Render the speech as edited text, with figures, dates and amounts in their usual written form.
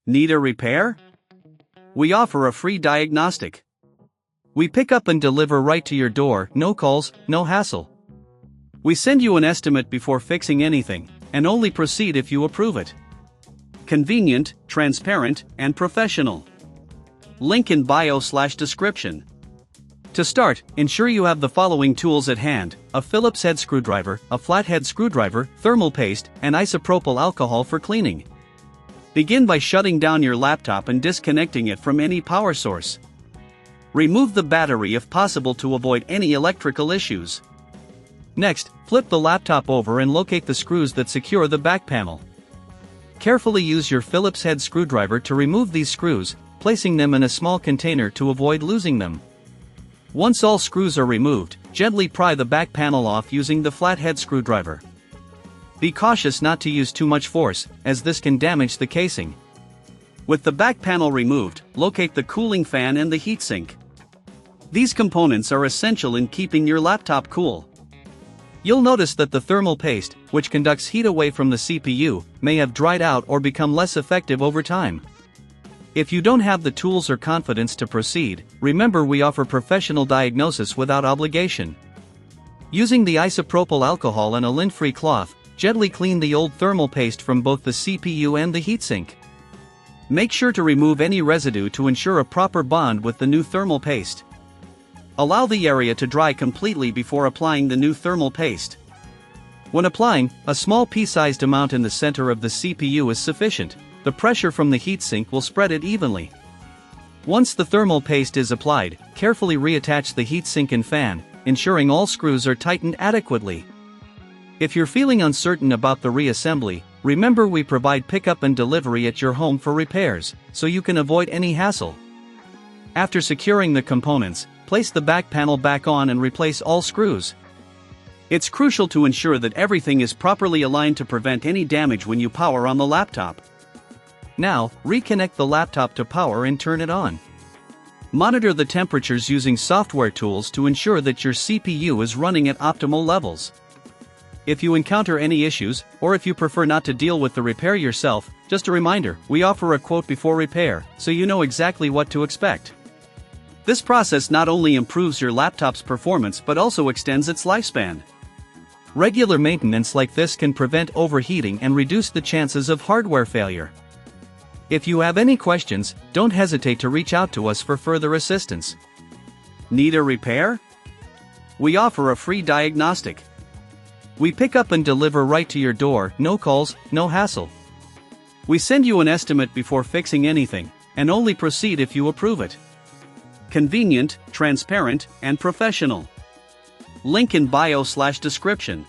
Need a repair? We offer a free diagnostic. We pick up and deliver right to your door, no calls, no hassle. We send you an estimate before fixing anything, and only proceed if you approve it. Convenient, transparent, and professional. Link in bio/description. To start, ensure you have the following tools at hand: a Phillips head screwdriver, a flathead screwdriver, thermal paste, and isopropyl alcohol for cleaning. Begin by shutting down your laptop and disconnecting it from any power source. Remove the battery if possible to avoid any electrical issues. Next, flip the laptop over and locate the screws that secure the back panel. Carefully use your Phillips head screwdriver to remove these screws, placing them in a small container to avoid losing them. Once all screws are removed, gently pry the back panel off using the flathead screwdriver. Be cautious not to use too much force, as this can damage the casing. With the back panel removed, locate the cooling fan and the heatsink. These components are essential in keeping your laptop cool. You'll notice that the thermal paste, which conducts heat away from the CPU, may have dried out or become less effective over time. If you don't have the tools or confidence to proceed, remember we offer professional diagnosis without obligation. Using the isopropyl alcohol and a lint-free cloth, gently clean the old thermal paste from both the CPU and the heatsink. Make sure to remove any residue to ensure a proper bond with the new thermal paste. Allow the area to dry completely before applying the new thermal paste. When applying, a small pea-sized amount in the center of the CPU is sufficient. The pressure from the heatsink will spread it evenly. Once the thermal paste is applied, carefully reattach the heatsink and fan, ensuring all screws are tightened adequately. If you're feeling uncertain about the reassembly, remember we provide pickup and delivery at your home for repairs, so you can avoid any hassle. After securing the components, place the back panel back on and replace all screws. It's crucial to ensure that everything is properly aligned to prevent any damage when you power on the laptop. Now, reconnect the laptop to power and turn it on. Monitor the temperatures using software tools to ensure that your CPU is running at optimal levels. If you encounter any issues, or if you prefer not to deal with the repair yourself, just a reminder, we offer a quote before repair, so you know exactly what to expect. This process not only improves your laptop's performance but also extends its lifespan. Regular maintenance like this can prevent overheating and reduce the chances of hardware failure. If you have any questions, don't hesitate to reach out to us for further assistance. Need a repair? We offer a free diagnostic. We pick up and deliver right to your door, no calls, no hassle. We send you an estimate before fixing anything, and only proceed if you approve it. Convenient, transparent, and professional. Link in bio/description.